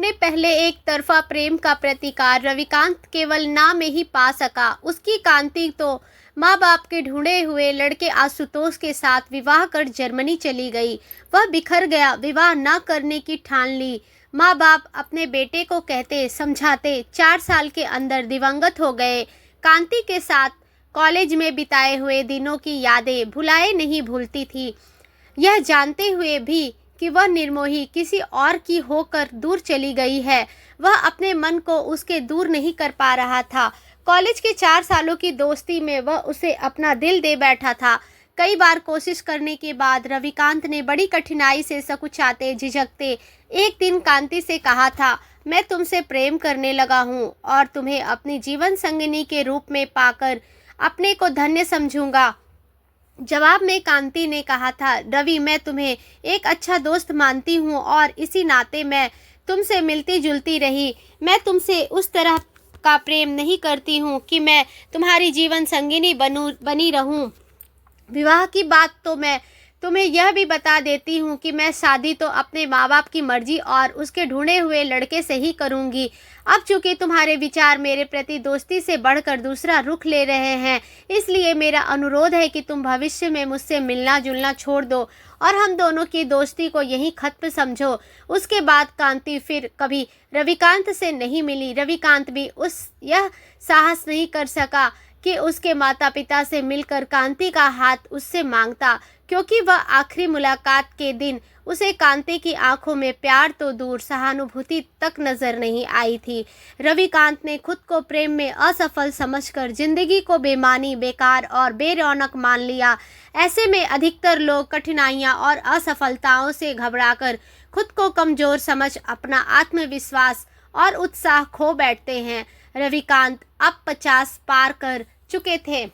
अपने पहले एक तरफा प्रेम का प्रतिकार रविकांत केवल नाम में ही पा सका। उसकी कांति तो माँ बाप के ढूंढे हुए लड़के आशुतोष के साथ विवाह कर जर्मनी चली गई। वह बिखर गया, विवाह न करने की ठान ली। माँ बाप अपने बेटे को कहते समझाते 4 साल के अंदर दिवंगत हो गए। कांति के साथ कॉलेज में बिताए हुए दिनों की यादें भुलाए नहीं भूलती थी, यह जानते हुए भी कि वह निर्मोही किसी और की होकर दूर चली गई है। वह अपने मन को उसके दूर नहीं कर पा रहा था। कॉलेज के 4 सालों की दोस्ती में वह उसे अपना दिल दे बैठा था। कई बार कोशिश करने के बाद रविकांत ने बड़ी कठिनाई से सकुचाते झिझकते एक दिन कांति से कहा था, मैं तुमसे प्रेम करने लगा हूँ और तुम्हें अपनी जीवन संगिनी के रूप में पाकर अपने को धन्य समझूंगा। जवाब में कांति ने कहा था, रवि, मैं तुम्हें एक अच्छा दोस्त मानती हूँ और इसी नाते मैं तुमसे मिलती जुलती रही। मैं तुमसे उस तरह का प्रेम नहीं करती हूँ कि मैं तुम्हारी जीवन संगिनी बनी रहूँ। विवाह की बात तो मैं तुम्हें यह भी बता देती हूँ कि मैं शादी तो अपने माँ बाप की मर्जी और उसके ढूंढे हुए लड़के से ही करूँगी। अब चूंकि तुम्हारे विचार मेरे प्रति दोस्ती से बढ़कर दूसरा रुख ले रहे हैं, इसलिए मेरा अनुरोध है कि तुम भविष्य में मुझसे मिलना जुलना छोड़ दो और हम दोनों की दोस्ती को यहीं खत्म समझो। उसके बाद कांति फिर कभी रविकांत से नहीं मिली। रविकांत भी यह साहस नहीं कर सका कि उसके माता पिता से मिलकर कांति का हाथ उससे मांगता, क्योंकि वह आखिरी मुलाकात के दिन उसे कांति की आंखों में प्यार तो दूर सहानुभूति तक नजर नहीं आई थी। रविकांत ने खुद को प्रेम में असफल समझकर जिंदगी को बेमानी, बेकार और बेरौनक मान लिया। ऐसे में अधिकतर लोग कठिनाइयां और असफलताओं से घबराकर खुद को कमजोर समझ अपना आत्मविश्वास और उत्साह खो बैठते हैं। रविकांत अब 50 पार कर चुके थे।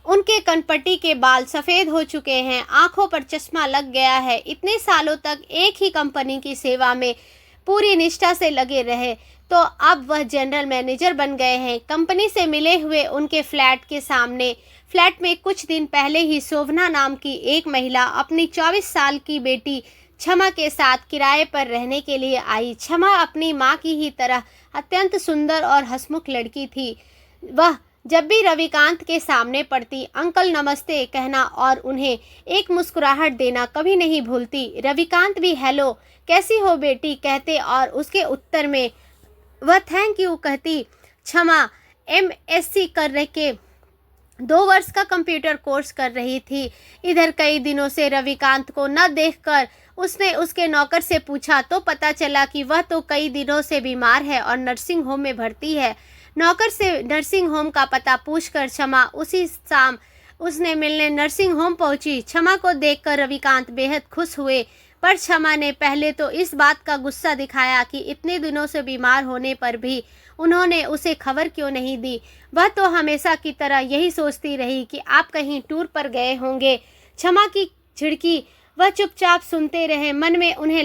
उनके कनपटी के बाल सफ़ेद हो चुके हैं, आंखों पर चश्मा लग गया है। इतने सालों तक एक ही कंपनी की सेवा में पूरी निष्ठा से लगे रहे तो अब वह जनरल मैनेजर बन गए हैं। कंपनी से मिले हुए उनके फ्लैट में कुछ दिन पहले ही शोभना नाम की एक महिला अपनी 24 साल की बेटी क्षमा के साथ किराए पर रहने के लिए आई। क्षमा अपनी माँ की ही तरह अत्यंत सुंदर और हंसमुख लड़की थी। वह जब भी रविकांत के सामने पड़ती अंकल नमस्ते कहना और उन्हें एक मुस्कुराहट देना कभी नहीं भूलती। रविकांत भी हेलो कैसी हो बेटी कहते और उसके उत्तर में वह थैंक यू कहती। क्षमा MSc कर के 2 वर्ष का कंप्यूटर कोर्स कर रही थी। इधर कई दिनों से रविकांत को न देखकर उसने उसके नौकर से पूछा तो पता चला कि वह तो कई दिनों से बीमार है और नर्सिंग होम में भर्ती है। नौकर से नर्सिंग होम का पता पूछकर क्षमा उसी शाम उसने मिलने नर्सिंग होम पहुंची। क्षमा को देखकर रविकांत बेहद खुश हुए, पर क्षमा ने पहले तो इस बात का गुस्सा दिखाया कि इतने दिनों से बीमार होने पर भी उन्होंने उसे खबर क्यों नहीं दी। वह तो हमेशा की तरह यही सोचती रही कि आप कहीं टूर पर गए होंगे। क्षमा की झिड़की वह चुपचाप सुनते रहे। मन में उन्हें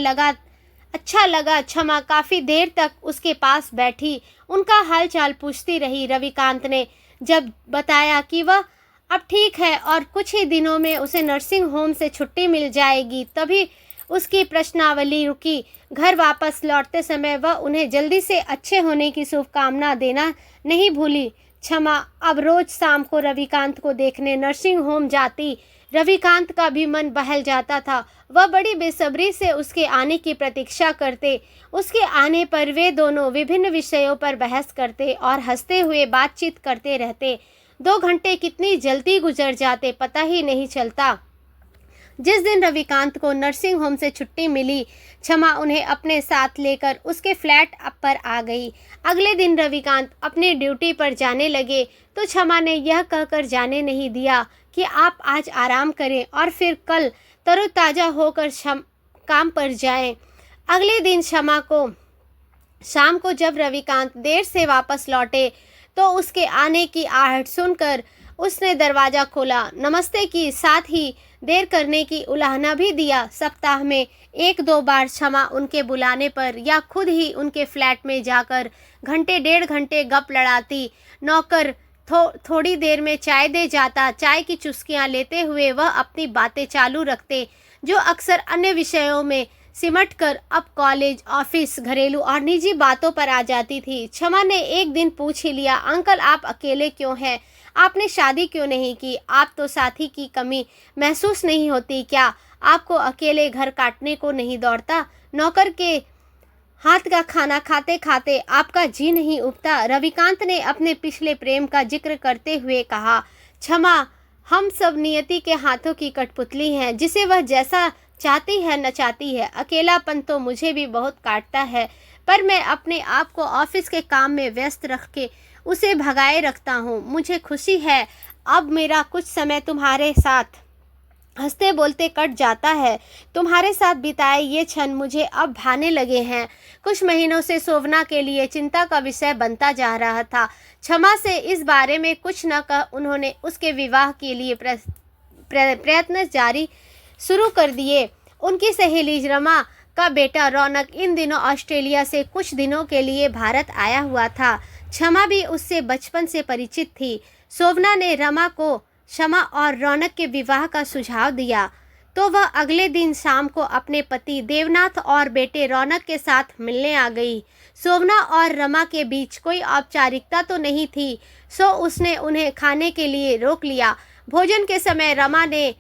अच्छा लगा। क्षमा काफ़ी देर तक उसके पास बैठी, उनका हाल चाल पूछती रही। रविकांत ने जब बताया कि वह अब ठीक है और कुछ ही दिनों में उसे नर्सिंग होम से छुट्टी मिल जाएगी, तभी उसकी प्रश्नावली रुकी। घर वापस लौटते समय वह उन्हें जल्दी से अच्छे होने की शुभकामना देना नहीं भूली। क्षमा अब रोज शाम को रविकांत को देखने नर्सिंग होम जाती। रविकांत का भी मन बहल जाता था। वह बड़ी बेसब्री से उसके आने की प्रतीक्षा करते। उसके आने पर वे दोनों विभिन्न विषयों पर बहस करते और हंसते हुए बातचीत करते रहते। 2 घंटे कितनी जल्दी गुजर जाते पता ही नहीं चलता। जिस दिन रविकांत को नर्सिंग होम से छुट्टी मिली, क्षमा उन्हें अपने साथ लेकर उसके फ्लैट पर आ गई। अगले दिन रविकांत अपनी ड्यूटी पर जाने लगे तो क्षमा ने यह कहकर जाने नहीं दिया कि आप आज आराम करें और फिर कल तरोताज़ा होकर काम पर जाएं। अगले दिन शाम को जब रविकांत देर से वापस लौटे तो उसके आने की आहट सुनकर उसने दरवाज़ा खोला, नमस्ते की, साथ ही देर करने की उलाहना भी दिया। सप्ताह में 1-2 बार क्षमा उनके बुलाने पर या खुद ही उनके फ्लैट में जाकर घंटे 1.5 घंटे गप लड़ाती। नौकर थोड़ी देर में चाय दे जाता। चाय की चुस्कियां लेते हुए वह अपनी बातें चालू रखते, जो अक्सर अन्य विषयों में सिमटकर अब कॉलेज, ऑफिस, घरेलू और निजी बातों पर आ जाती थी। क्षमा ने एक दिन पूछ ही लिया, अंकल आप अकेले क्यों हैं? आपने शादी क्यों नहीं की? आप तो साथी की कमी महसूस नहीं होती क्या? आपको अकेले घर काटने को नहीं दौड़ता? नौकर के हाथ का खाना खाते खाते आपका जी नहीं उबता? रविकांत ने अपने पिछले प्रेम का जिक्र करते हुए कहा, क्षमा, हम सब नियति के हाथों की कठपुतली हैं, जिसे वह जैसा चाहती है नचाती है। अकेलापन तो मुझे भी बहुत काटता है, पर मैं अपने आप को ऑफिस के काम में व्यस्त रख के उसे भगाए रखता हूँ। मुझे खुशी है अब मेरा कुछ समय तुम्हारे साथ हंसते बोलते कट जाता है। तुम्हारे साथ बिताए ये क्षण मुझे अब भाने लगे हैं। कुछ महीनों से शोभना के लिए चिंता का विषय बनता जा रहा था। क्षमा से इस बारे में कुछ न कह उन्होंने उसके विवाह के लिए प्रयत्न जारी शुरू कर दिए। उनकी सहेली रमा का बेटा रौनक इन दिनों ऑस्ट्रेलिया से कुछ दिनों के लिए भारत आया हुआ था। क्षमा भी उससे बचपन से परिचित थी। शोभना ने रमा को क्षमा और रौनक के विवाह का सुझाव दिया तो वह अगले दिन शाम को अपने पति देवनाथ और बेटे रौनक के साथ मिलने आ गई। शोभना और रमा के बीच कोई औपचारिकता तो नहीं थी, सो उसने उन्हें खाने के लिए रोक लिया। भोजन के समय रमा ने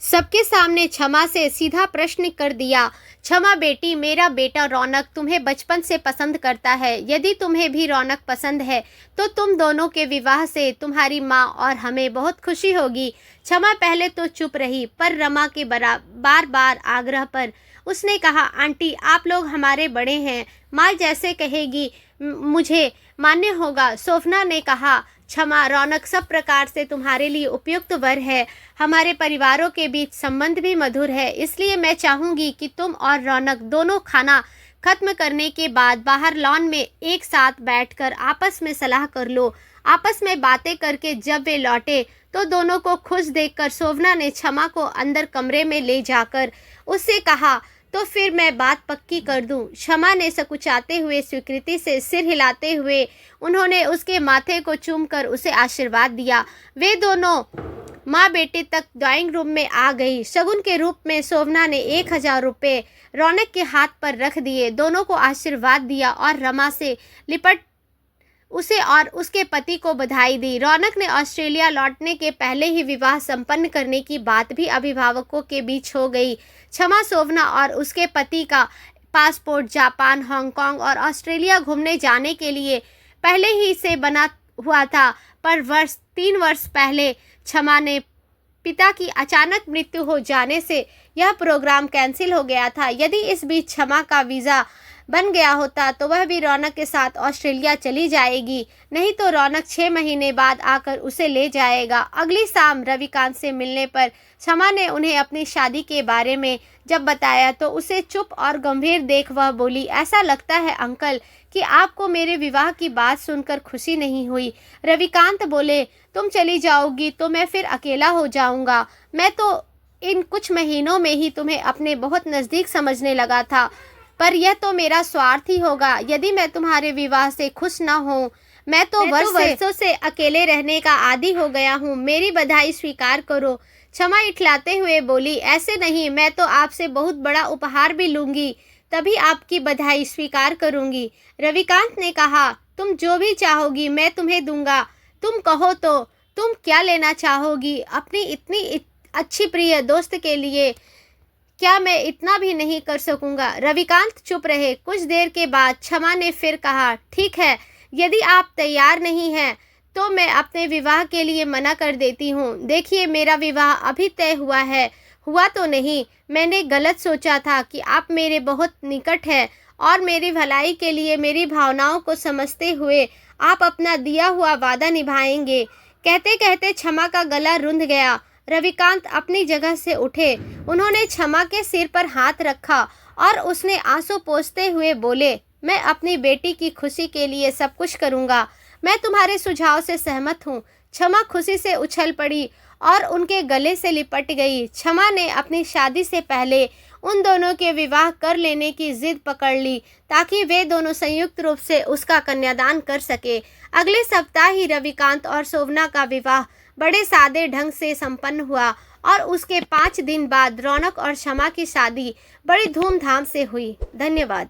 सबके सामने क्षमा से सीधा प्रश्न कर दिया, क्षमा बेटी, मेरा बेटा रौनक तुम्हें बचपन से पसंद करता है। यदि तुम्हें भी रौनक पसंद है तो तुम दोनों के विवाह से तुम्हारी माँ और हमें बहुत खुशी होगी। क्षमा पहले तो चुप रही, पर रमा के बार बार आग्रह पर उसने कहा, आंटी आप लोग हमारे बड़े हैं, माँ जैसे कहेगी मुझे मान्य होगा। शोभना ने कहा, क्षमा, रौनक सब प्रकार से तुम्हारे लिए उपयुक्त वर है। हमारे परिवारों के बीच संबंध भी मधुर है, इसलिए मैं चाहूँगी कि तुम और रौनक दोनों खाना खत्म करने के बाद बाहर लॉन में एक साथ बैठकर आपस में सलाह कर लो। आपस में बातें करके जब वे लौटे तो दोनों को खुश देखकर शोभना ने क्षमा को अंदर कमरे में ले जाकर उससे कहा, तो फिर मैं बात पक्की कर दूं। क्षमा ने सकुचाते हुए स्वीकृति से सिर हिलाते हुए उन्होंने उसके माथे को चूमकर उसे आशीर्वाद दिया। वे दोनों माँ बेटे तक ड्राइंग रूम में आ गई। शगुन के रूप में शोभना ने 1000 रुपये रौनक के हाथ पर रख दिए, दोनों को आशीर्वाद दिया और रमा से लिपट उसे और उसके पति को बधाई दी। रौनक ने ऑस्ट्रेलिया लौटने के पहले ही विवाह संपन्न करने की बात भी अभिभावकों के बीच हो गई। क्षमा, शोभना और उसके पति का पासपोर्ट जापान, हांगकांग और ऑस्ट्रेलिया घूमने जाने के लिए पहले ही से बना हुआ था, पर 3 वर्ष पहले क्षमा ने पिता की अचानक मृत्यु हो जाने से यह प्रोग्राम कैंसिल हो गया था। यदि इस बीच क्षमा का वीज़ा बन गया होता तो वह भी रौनक के साथ ऑस्ट्रेलिया चली जाएगी, नहीं तो रौनक 6 महीने बाद आकर उसे ले जाएगा। अगली शाम रविकांत से मिलने पर क्षमा ने उन्हें अपनी शादी के बारे में जब बताया तो उसे चुप और गंभीर देख वह बोली, ऐसा लगता है अंकल कि आपको मेरे विवाह की बात सुनकर खुशी नहीं हुई। रविकांत बोले, तुम चली जाओगी तो मैं फिर अकेला हो जाऊंगा। मैं तो इन कुछ महीनों में ही तुम्हें अपने बहुत नज़दीक समझने लगा था, पर यह तो मेरा स्वार्थ ही होगा यदि मैं तुम्हारे विवाह से खुश न हूँ। मैं तो वर्षों से अकेले रहने का आदी हो गया हूँ, मेरी बधाई स्वीकार करो। क्षमा इठलाते हुए बोली, ऐसे नहीं, मैं तो आपसे बहुत बड़ा उपहार भी लूँगी, तभी आपकी बधाई स्वीकार करूँगी। रविकांत ने कहा, तुम जो भी चाहोगी मैं तुम्हें दूंगा, तुम कहो तो। तुम क्या लेना चाहोगी? अपनी इतनी अच्छी प्रिय दोस्त के लिए क्या मैं इतना भी नहीं कर सकूंगा? रविकांत चुप रहे। कुछ देर के बाद क्षमा ने फिर कहा, ठीक है, यदि आप तैयार नहीं हैं तो मैं अपने विवाह के लिए मना कर देती हूँ। देखिए, मेरा विवाह अभी तय हुआ तो नहीं। मैंने गलत सोचा था कि आप मेरे बहुत निकट हैं और मेरी भलाई के लिए मेरी भावनाओं को समझते हुए आप अपना दिया हुआ वादा निभाएंगे। कहते कहते क्षमा का गला रुंध गया। रविकांत अपनी जगह से उठे। उन्होंने क्षमा के सिर पर हाथ रखा और उसने आंसू पोंछते हुए बोले, मैं अपनी बेटी की खुशी के लिए सब कुछ करूँगा। मैं तुम्हारे सुझाव से सहमत हूँ। क्षमा खुशी से उछल पड़ी और उनके गले से लिपट गई। क्षमा ने अपनी शादी से पहले उन दोनों के विवाह कर लेने की जिद पकड़ ली ताकि वे दोनों संयुक्त रूप से उसका कन्यादान कर सके। अगले सप्ताह ही रविकांत और शोभना का विवाह बड़े सादे ढंग से संपन्न हुआ और उसके 5 दिन बाद रौनक और शमा की शादी बड़ी धूमधाम से हुई। धन्यवाद।